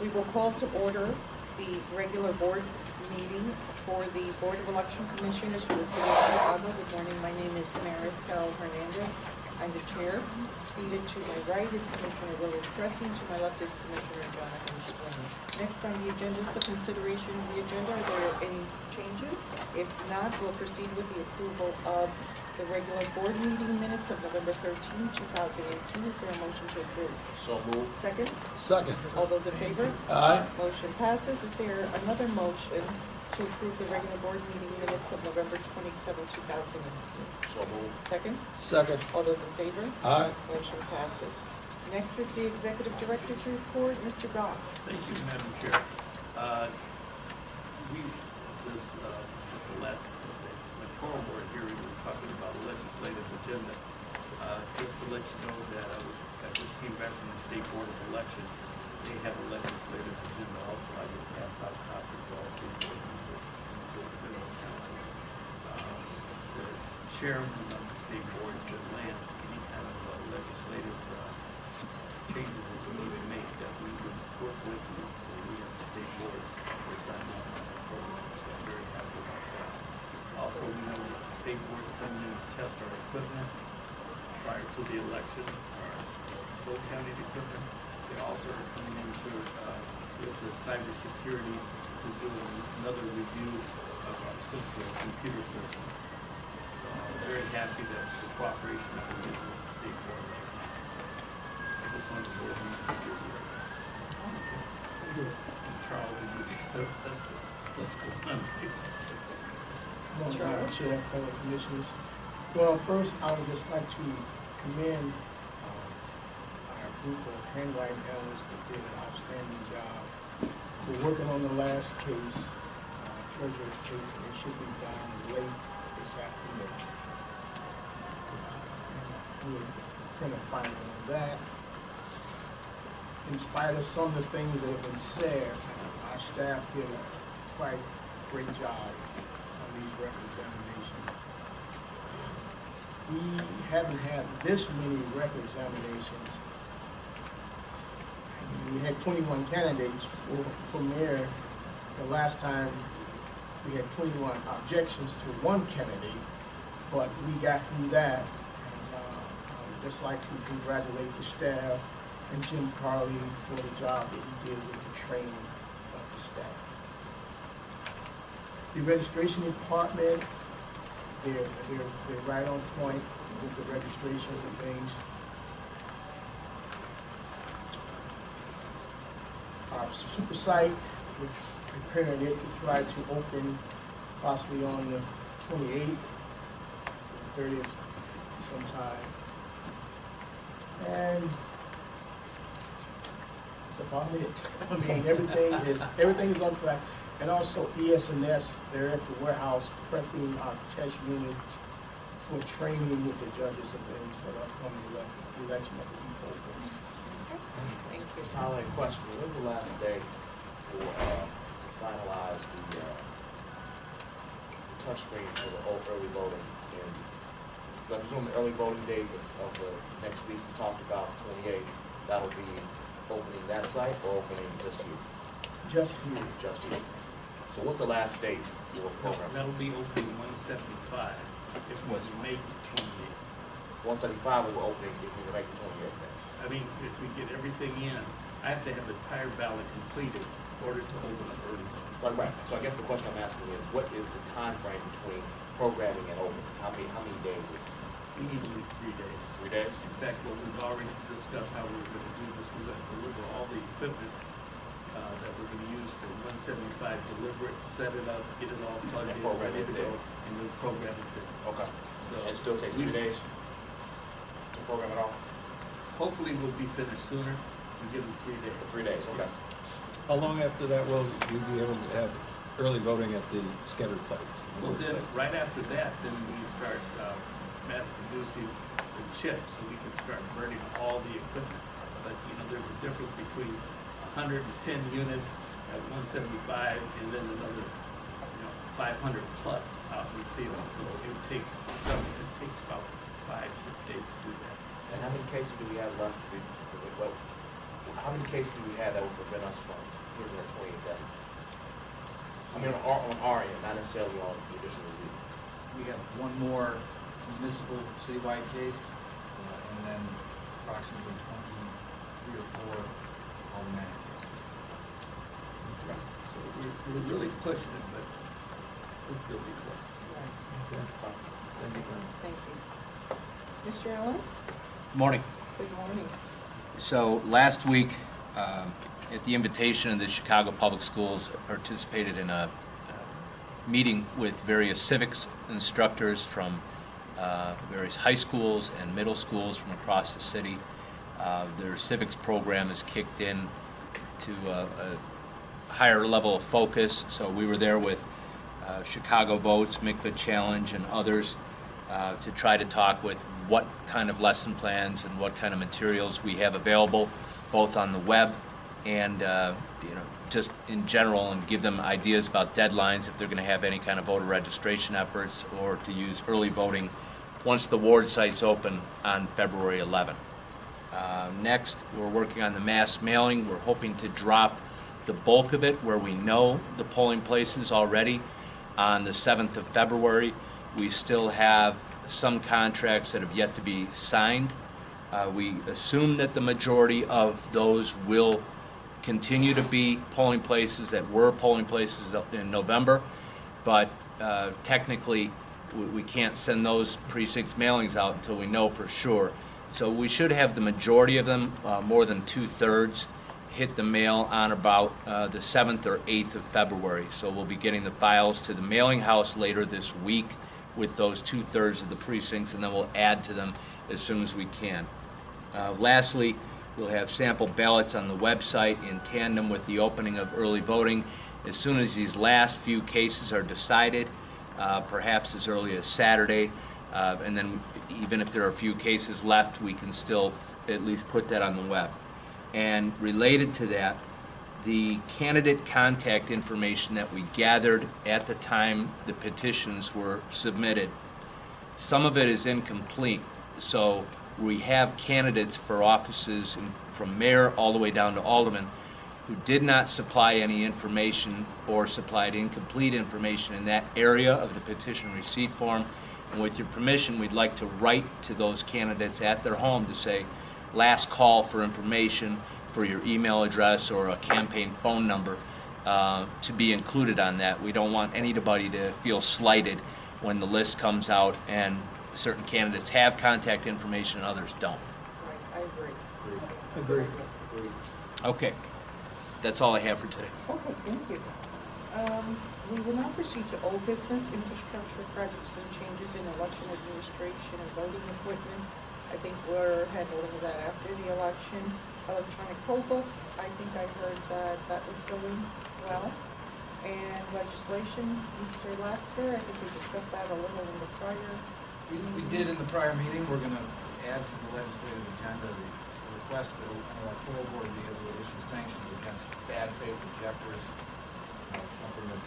We will call to order the regular board meeting for the Board of Election Commissioners for the City of Chicago. Good morning. My name is Marisel Hernandez. I'm the chair. Seated to my right is Commissioner Kresse, and to my left is Commissioner Swain. Next on the agenda is the consideration of the agenda. Are there any changes? If not, we'll proceed with the approval of the regular board meeting minutes of November 13, 2018. Is there a motion to approve? So moved. Second? Second. All those in favor? Aye. Motion passes. Is there another motion to approve the regular board meeting minutes of November 27, 2018? So moved. Second? Second. All those in favor? Aye. Motion passes. Next is the Executive Director's report. Mr. Gough. Thank you, Madam Chair. The last electoral board hearing, we were talking about the legislative agenda. Just to let you know that I just came back from the State Board of Election. They have a legislative agenda also. I will pass out copies to all three board members and to the Federal Council. The chairman of the State Board said, Lance, any kind of legislative changes that you need to make, that we would work with you. So we have the state boards to sign off on the program. So I'm very happy about that. Also, we know that the state boards coming in to test our equipment prior to the election, our full county equipment. They also are coming into with the cybersecurity to do another review of our central computer system. So I'm very happy that the cooperation that we're getting with the state board right now. So I just wanted to go ahead and do here. And Charles, let's go on. Madam Chair, fellow commissioners. Well, first, I would just like to commend our group of handwriting analysts that did an outstanding job. We're working on the last case, treasurer's case, and it should be done late this afternoon. We're trying to find on that. In spite of some of the things that have been said, our staff did a quite great job on these record examinations. We haven't had this many record examinations. We had 21 candidates for mayor. The last time we had 21 objections to one candidate, but we got through that. And I would just like to congratulate the staff and Jim Carley for the job that he did with the training of the staff. The registration department, they're right on point with the registrations and things. Our super site, we're preparing it to try to open possibly on the 28th, 30th sometime. And that's about it. I mean, everything is on track. And also ES&S, they're at the warehouse prepping our test unit for training with the judges and things for the upcoming election of the people. Thank you. I'll have a question. When's the last day for finalize the touch screen for the early voting? And I presume the early voting date of the next week we talked about 28th. That'll be opening that site or opening just you? Just here. Just you. So what's the last date for the program? That'll be opening 175 if we make 28. 175 will opening if we make the 28th. Yes. I mean, if we get everything in, I have to have the entire ballot completed in order to open up early. Right. So I guess the question I'm asking is, what is the time frame between programming and opening? How many days is it? We need at least 3 days. 3 days? In fact, what we've already discussed how we're going to do this, we're going to deliver all the equipment that we're going to use for 175, deliver it, set it up, get it all plugged in, ready to go, and then program it there. Okay. So it still takes 3 days to program it all? Hopefully we'll be finished sooner. We give them 3 days. 3 days, okay. How long after that will you be able to have early voting at the scattered sites? Well, then, right after that, then we start mass producing the chips, so we can start burning all the equipment. But, you know, there's a difference between 110 units at 175 and then another, 500 plus out in the field. So it takes about 5-6 days to do that. And how many cases do we have left? how many cases do we have that would prevent us from putting that 28 day? I mean, on our end, not necessarily on the additional review. We have one more municipal citywide case, and then approximately 23 or 4 aldermanic cases. So we're really pushing it, but it's gonna be close. Okay. Thank you. Thank you. Mr. Allen? Morning. Good morning. So last week, at the invitation of the Chicago Public Schools, I participated in a meeting with various civics instructors from various high schools and middle schools from across the city. Their civics program has kicked in to a higher level of focus. So we were there with Chicago Votes, Mikva Challenge, and others to try to talk with what kind of lesson plans and what kind of materials we have available, both on the web and just in general, and give them ideas about deadlines if they're going to have any kind of voter registration efforts, or to use early voting once the ward sites open on February 11th. Next, we're working on the mass mailing. We're hoping to drop the bulk of it where we know the polling places already on the 7th of February. We still have some contracts that have yet to be signed. We assume that the majority of those will continue to be polling places that were polling places in November, but technically we can't send those precincts mailings out until we know for sure. So we should have the majority of them, more than 2/3, hit the mail on about the 7th or 8th of February. So we'll be getting the files to the mailing house later this week with those 2/3 of the precincts, and then we'll add to them as soon as we can. Lastly, we'll have sample ballots on the website in tandem with the opening of early voting. As soon as these last few cases are decided, perhaps as early as Saturday, and then even if there are a few cases left, we can still at least put that on the web. And related to that, the candidate contact information that we gathered at the time the petitions were submitted, some of it is incomplete. So we have candidates for offices from mayor all the way down to alderman who did not supply any information or supplied incomplete information in that area of the petition receipt form. And with your permission, we'd like to write to those candidates at their home to say, last call for information, for your email address or a campaign phone number to be included on that. We don't want anybody to feel slighted when the list comes out and certain candidates have contact information and others don't. Right, I agree. Agree. Okay, that's all I have for today. Okay, thank you. We will now proceed to old business, infrastructure projects and changes in election administration and voting equipment. I think we're handling that after the election. Electronic poll books, I think I heard that that was going well. And legislation, Mr. Lasker, I think we discussed that a little in the prior. We did in the prior meeting. We're going to add to the legislative agenda the request that an electoral board be able to issue sanctions against bad faith objectors. Something that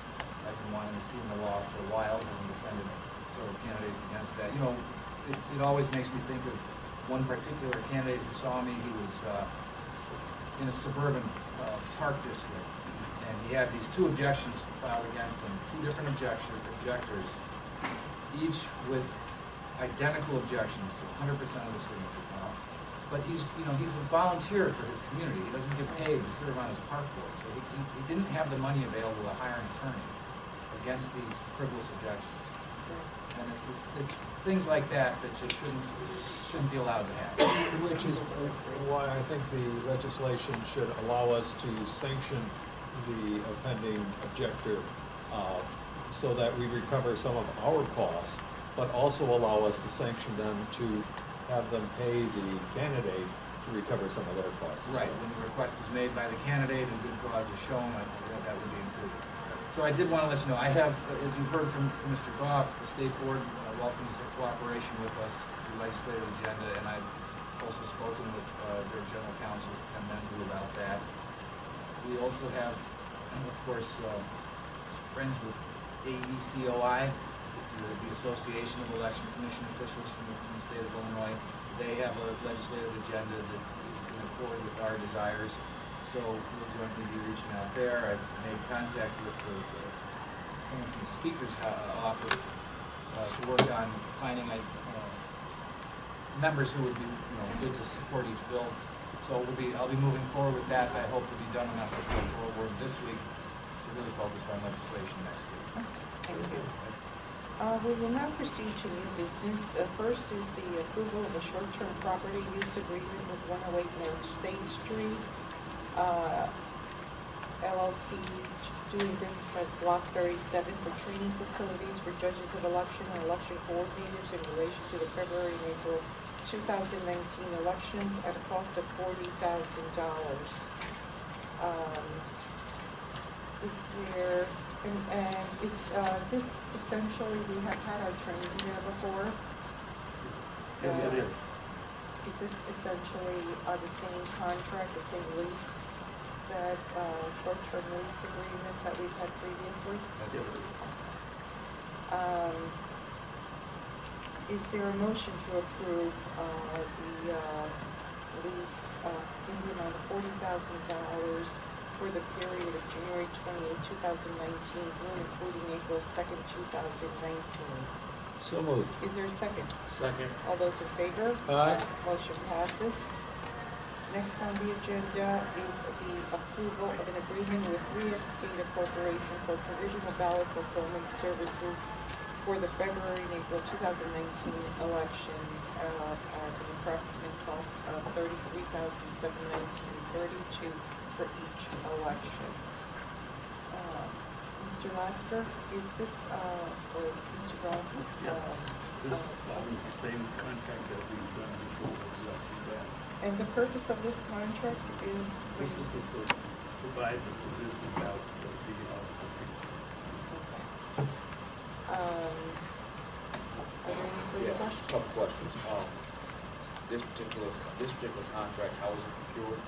I've been wanting to see in the law for a while, having defended several candidates against that. You know, it always makes me think of one particular candidate who saw me. He was in a suburban park district, and he had these 2 objections filed against him, 2 different objectors, each with identical objections to 100% of the signatures now. But he's a volunteer for his community. He doesn't get paid to serve on his park board, so he didn't have the money available to hire an attorney against these frivolous objections. And it's things like that that just shouldn't be allowed to happen. Which is why I think the legislation should allow us to sanction the offending objector so that we recover some of our costs, but also allow us to sanction them to have them pay the candidate to recover some of their costs. Right, when the request is made by the candidate and good cause is shown, I think that would be included. So I did want to let you know, I have, as you've heard from Mr. Gough, the state board welcomes a cooperation with us through legislative agenda, and I've also spoken with their general counsel, Hernandez, about that. We also have, of course, friends with AECOI, the Association of Election Commission Officials from the state of Illinois. They have a legislative agenda that is in accord with our desires. So we'll jointly be reaching out there. I've made contact with someone from the Speaker's office to work on finding members who would be, good to support each bill. So I'll be moving forward with that. I hope to be done enough with the electoral board this week to really focus on legislation next week. Thank you. We will now proceed to new business. First is the approval of a short-term property use agreement with 108 North State Street, LLC, doing business as Block 37 for training facilities for judges of election and election coordinators in relation to the February and April 2019 elections at a cost of $40,000. Is there, and is this essentially, we have had our training there before? Yes, it is. Is this essentially the same contract, the same lease, that short-term lease agreement that we've had previously? Yes. Is there a motion to approve the lease in the amount of $40,000 for the period of January 28, 2019 through and including April 2nd, 2019? So moved. Is there a second? Second. All those in favor? Aye. Motion passes. Next on the agenda is the approval of an agreement with Rex Data Corporation for provisional ballot fulfillment services for the February and April 2019 elections at an approximate cost of $33,719.32 for each election. Mr. Lasker, is this, or Mr. Gough? Yes. This follows the same contract that we've done before with election data. And the purpose of this contract is? This is to provide the provisional ballot to the precinct. Are there any further Yeah, questions? couple questions. This particular contract, how was it procured?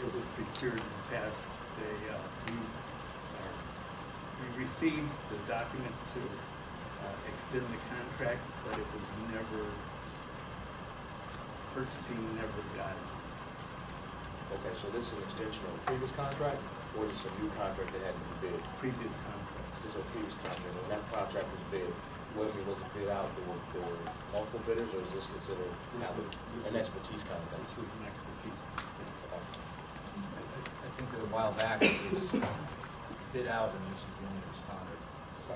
It was procured in the past. We received the document to extend the contract, but it was purchasing never got it. Okay, so this is an extension of a previous contract, or is this a new contract that hadn't been bid? Previous contract. This is a previous contract, when that contract was bid, whether it was bid out, there were multiple bidders, or is this considered an expertise kind of thing? This was an expertise. I think that a while back it was bid out and this is the only responder. So,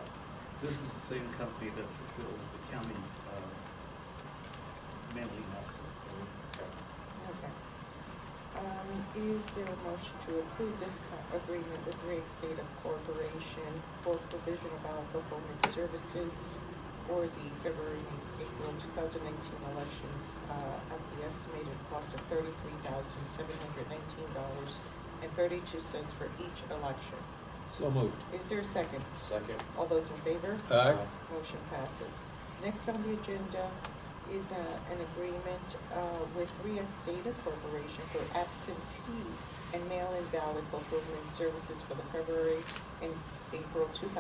This is the same company that fulfills the county's mailing also. Okay. Is there a motion to approve this agreement with Rex Data Corporation for provisional ballot fulfillment services for the February and April 2019 elections at the estimated cost of $33,719.32 for each election? So moved. Is there a second? Second. All those in favor? Aye. Motion passes. Next on the agenda is an agreement with Rex Data Corporation for absentee and mail-in ballot fulfillment services for the February and April 2019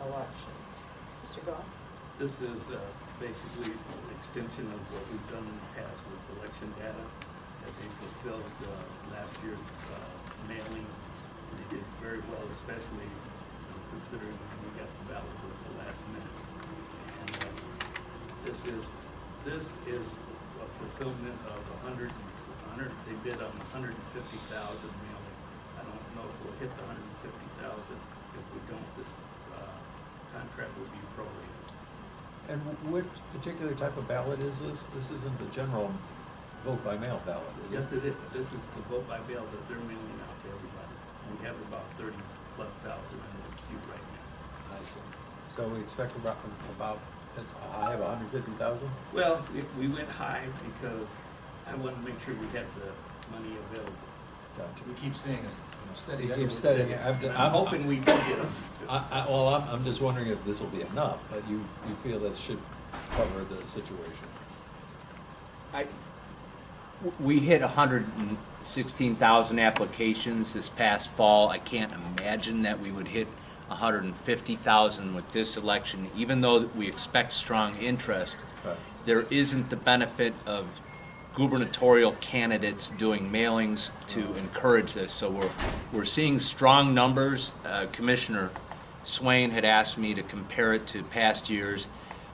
elections. Mr. Gough? This is basically an extension of what we've done in the past with election data, that they fulfilled last year's mailing. They did very well, especially considering we got the ballot at the last minute. And this is a fulfillment of 100, they bid on 150,000 mailing. I don't know if we'll hit the 150,000. If we don't, this contract will be prorated. And what particular type of ballot is this? This isn't the general vote by mail ballot, is it? Yes, it is. This is the vote by mail that they're mailing out to everybody. We have about 30+ thousand in the queue right now. I see. So we expect about I have 150,000? Well, we went high because I wanted to make sure we had the money available. Gotcha. We keep seeing a steady. You keep studying it. I'm hoping we can get them. I'm just wondering if this will be enough, but you feel that should cover the situation. We hit 116,000 applications this past fall. I can't imagine that we would hit 150,000 with this election, even though we expect strong interest. Right. There isn't the benefit of gubernatorial candidates doing mailings to encourage this. So we're seeing strong numbers. Commissioner Swain had asked me to compare it to past years.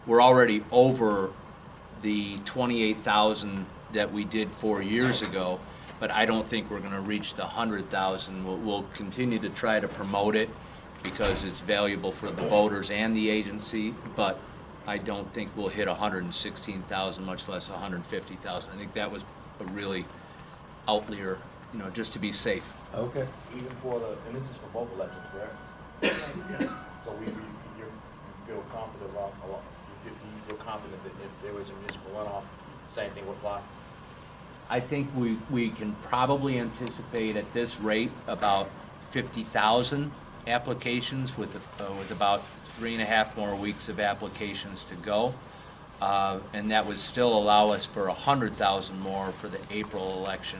We're already over the 28,000 that we did 4 years ago, but I don't think we're going to reach the 100,000. We'll continue to try to promote it because it's valuable for the voters and the agency, but I don't think we'll hit 116,000, much less 150,000. I think that was a really outlier, just to be safe. Okay. Even for and this is for both elections, correct? Yes. So you feel confident about, you feel confident that if there was a municipal runoff, same thing would apply? I think we can probably anticipate at this rate about 50,000 applications with about 3.5 more weeks of applications to go. And that would still allow us for 100,000 more for the April election.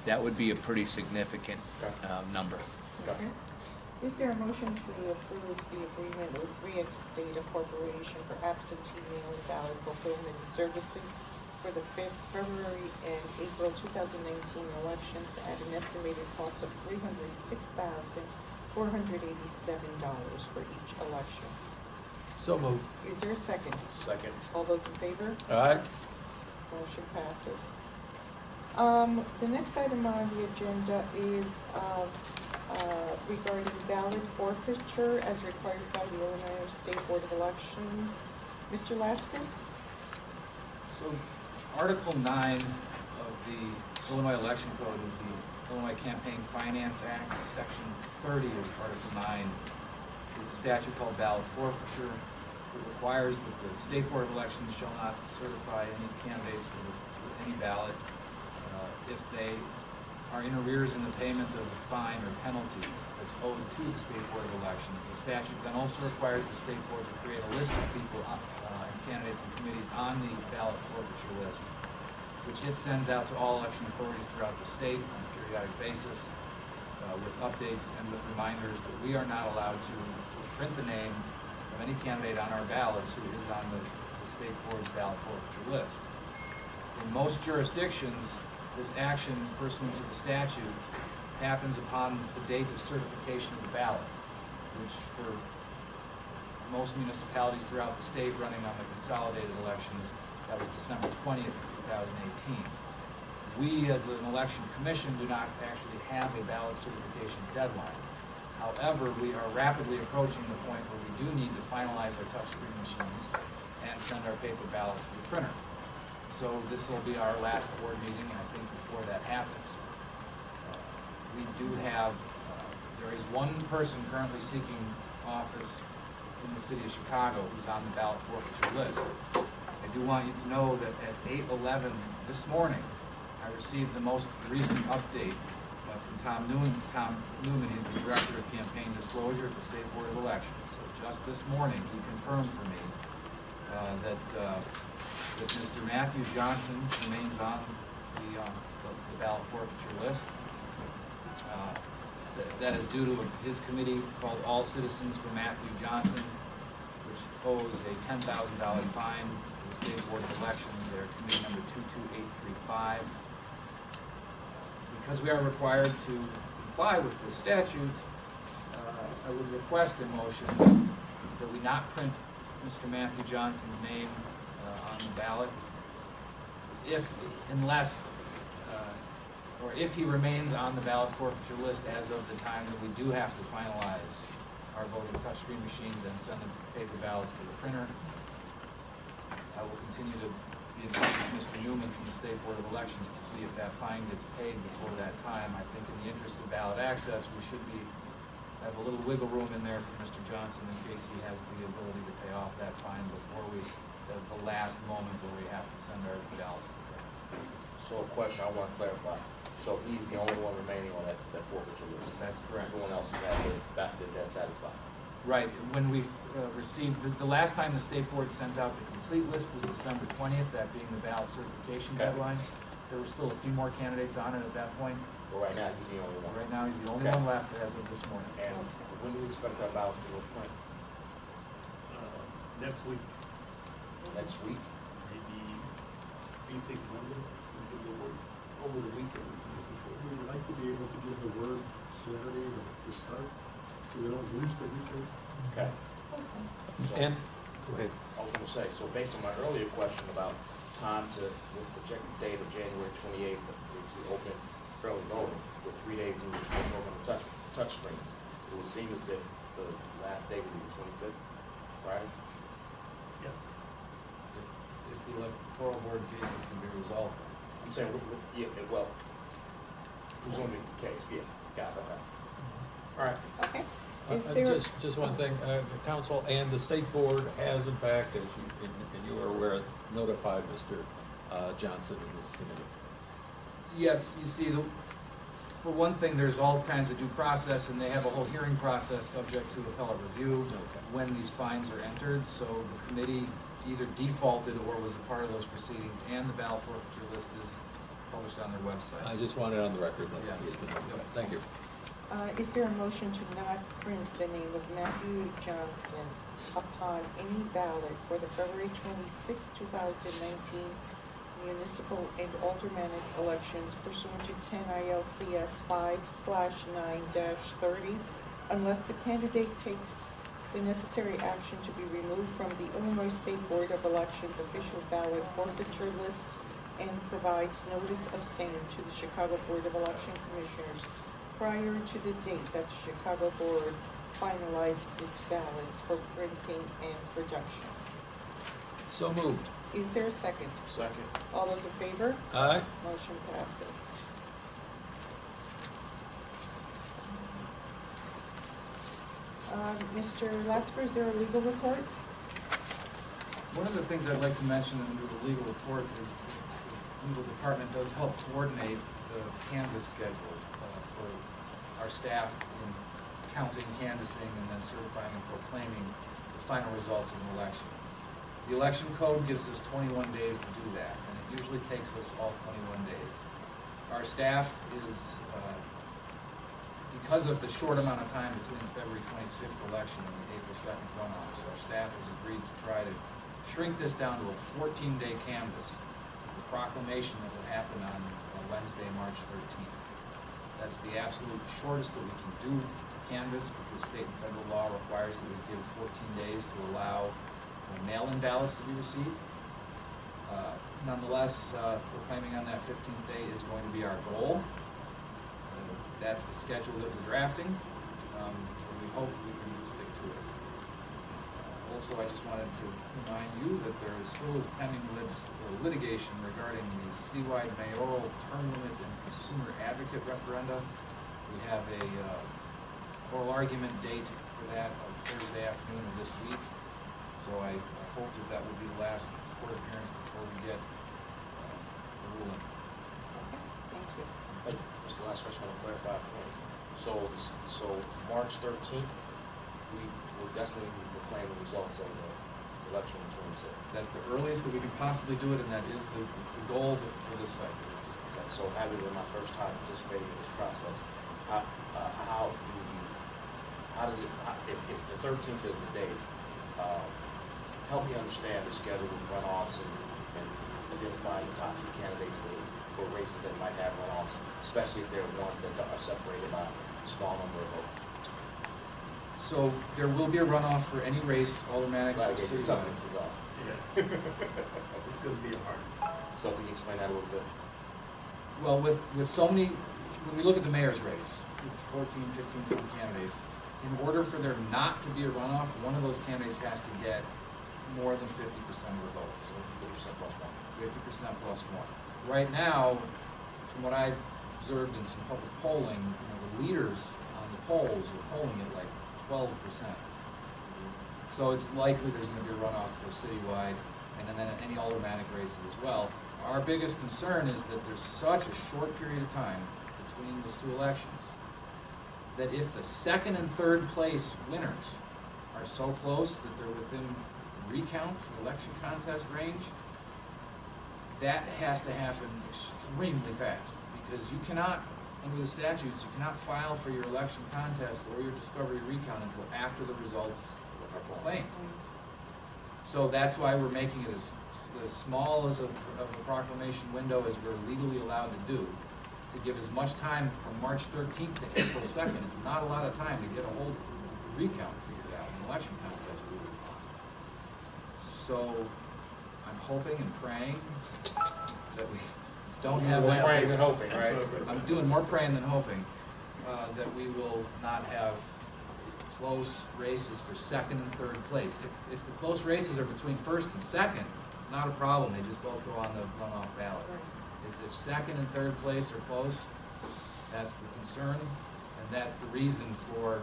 That would be a pretty significant number. Okay. Is there a motion to approve the agreement with Reinstate Corporation for absentee mail ballot fulfillment services for the February and April 2019 elections at an estimated cost of $306,487 for each election? So moved. Is there a second? Second. All those in favor? All right. Motion passes. The next item on the agenda is regarding ballot forfeiture as required by the Illinois State Board of Elections. Mr. Lasker? So Article 9 of the Illinois Election Code is the Illinois Campaign Finance Act. Section 30 of Article 9 is a statute called ballot forfeiture. It requires that the State Board of Elections shall not certify any candidates to any ballot if they are in arrears in the payment of a fine or penalty that's owed to the State Board of Elections. The statute then also requires the State Board to create a list of people and candidates and committees on the ballot forfeiture list, which it sends out to all election authorities throughout the state on a periodic basis with updates and with reminders that we are not allowed to print the name of any candidate on our ballots who is on the State Board's ballot forfeiture list. In most jurisdictions, this action pursuant to the statute happens upon the date of certification of the ballot, which for most municipalities throughout the state running on the consolidated elections, that was December 20th of 2018. We, as an election commission, do not actually have a ballot certification deadline. However, we are rapidly approaching the point where we do need to finalize our touchscreen machines and send our paper ballots to the printer. So this will be our last board meeting, I think, before that happens. We do have, there is one person currently seeking office in the city of Chicago who's on the ballot forfeiture list. I do want you to know that at 8:11 this morning, I received the most recent update from Tom Newman. Tom Newman is the Director of Campaign Disclosure at the State Board of Elections. So just this morning, he confirmed for me that Mr. Matthew Johnson remains on the ballot forfeiture list. That is due to his committee called All Citizens for Matthew Johnson, which owes a $10,000 fine to the State Board of Elections. They're committee number 22835. Because we are required to comply with this statute, I would request a motion that we not print Mr. Matthew Johnson's name on the ballot, if he remains on the ballot forfeiture list as of the time that we do have to finalize our voting touchscreen machines and send the paper ballots to the printer. I will continue to be in touch with Mr. Newman from the State Board of Elections to see if that fine gets paid before that time. I think in the interest of ballot access, we should have a little wiggle room in there for Mr. Johnson in case he has the ability to pay off that fine before the last moment where we have to send our ballots to the printer. So a question I want to clarify. So he's the only one remaining on that forfeiture list? That's correct. Everyone else is that satisfied? Right. When we received, the last time the State Board sent out the complete list was December 20th, that being the ballot certification deadline. There were still a few more candidates on it at that point. Well, right now, he's the only one. Right now, he's the only one left as of this morning. And when do we expect our ballots to go print? Next week, Next week? maybe, you think Monday? We could over the weekend. We would like to be able to give the word Saturday to start, so we don't lose the weekend. Okay. So, And, go ahead. I was gonna say, so based on my earlier question about time to, with projected date of January 28th to open early voting, with 3 days to open on the touch screens, it would seem as if the last day would be the 25th, Friday? Yes. If the electoral board cases can be resolved. I'm saying, yeah, well, presuming the case, yeah, got it, okay. All right. Okay. Is there? Just one thing, the council and the state board has in fact, as you, and you are aware, notified Mr. Johnson and his committee. Yes, you see, for one thing, there's all kinds of due process, and they have a whole hearing process subject to appellate review when these fines are entered, so the committee either defaulted or was a part of those proceedings, and the ballot forfeiture list is published on their website. I just want it on the record. That Yeah. he is the notified. Thank you. Is there a motion to not print the name of Matthew Johnson upon any ballot for the February 26, 2019 municipal and aldermanic elections pursuant to 10 ILCS 5/9-30, unless the candidate takes the necessary action to be removed from the Illinois State Board of Elections official ballot forfeiture list and provides notice of same to the Chicago Board of Election Commissioners prior to the date that the Chicago Board finalizes its ballots for printing and production. So moved. Is there a second? Second. All those in favor? Aye. Motion passes. Mr. Lasker, is there a legal report? One of the things I'd like to mention under the legal report is the legal department does help coordinate the canvass schedule for our staff in counting, canvassing, and then certifying and proclaiming the final results of an election. The election code gives us 21 days to do that, and it usually takes us all 21 days. Our staff is, because of the short amount of time between the February 26th election and the April 2nd runoffs, our staff has agreed to try to shrink this down to a 14-day canvass, with the proclamation that will happen on Wednesday, March 13th. That's the absolute shortest that we can do canvass, because state and federal law requires that we give 14 days to allow mail-in ballots to be received. Nonetheless, proclaiming on that 15th day is going to be our goal. That's the schedule that we're drafting, and we hope we can stick to it. Also, I just wanted to remind you that there is still pending litigation regarding the citywide mayoral term limit and consumer advocate referenda. We have a oral argument date for that of Thursday afternoon of this week. So I hope that will be the last court appearance before we get the ruling. Okay, thank you. Mr. Lasker, I just want to clarify a point. So March 13th, that's when we proclaim the results of the election on 26th. That's the earliest that we can possibly do it, and that is the goal for this cycle. Okay, so having been my first time participating in this process, how does it, if the 13th is the date, help me understand the schedule of runoffs and identifying the top 2 candidates for races that might have runoffs, especially if they're ones that are separated by a small number of votes. So there will be a runoff for any race, aldermanic or Right, it's citywide. tough to go. Yeah. It's gonna be hard. So can you explain that a little bit? Well, with so many, when we look at the mayor's race, with 14, 15 some candidates, in order for there not to be a runoff, one of those candidates has to get more than 50% of the votes. 50% plus 1. 50% plus 1. Right now, from what I've observed in some public polling, the leaders on the polls are polling at like 12%. So it's likely there's going to be a runoff for citywide, and then any aldermanic races as well. Our biggest concern is that there's such a short period of time between those 2 elections that if the second and third place winners are so close that they're within recount, election contest range, that has to happen extremely fast, because you cannot, under the statutes, you cannot file for your election contest or your discovery recount until after the results are proclaimed. So that's why we're making it as as small as of a proclamation window as we're legally allowed to do, to give as much time from March 13th to April 2nd. It's not a lot of time to get a whole recount figured out, an election contest moving on. So I'm hoping and praying that we don't have that. More praying than hoping, right? I'm doing more praying than hoping, that we will not have close races for second and third place. If the close races are between first and second, not a problem, they just both go on the runoff ballot. It's if second and third place are close, that's the concern, and that's the reason for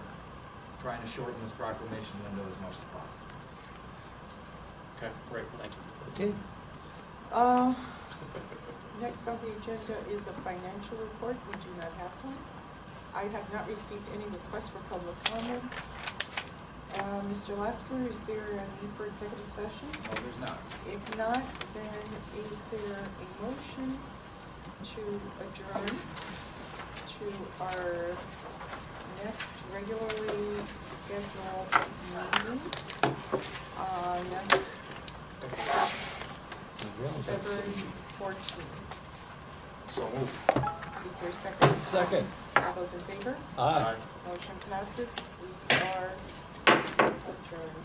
trying to shorten this proclamation window as much as possible. Okay, great, thank you. Okay. Next on the agenda is a financial report. We do not have one. I have not received any requests for public comment. Mr. Lasker, is there a need for executive session? No, there's not. If not, then is there a motion to adjourn to our next regularly scheduled meeting on February 14th? So moved. Is there a second? Second. All those in favor? Aye. Motion passes. We are adjourned.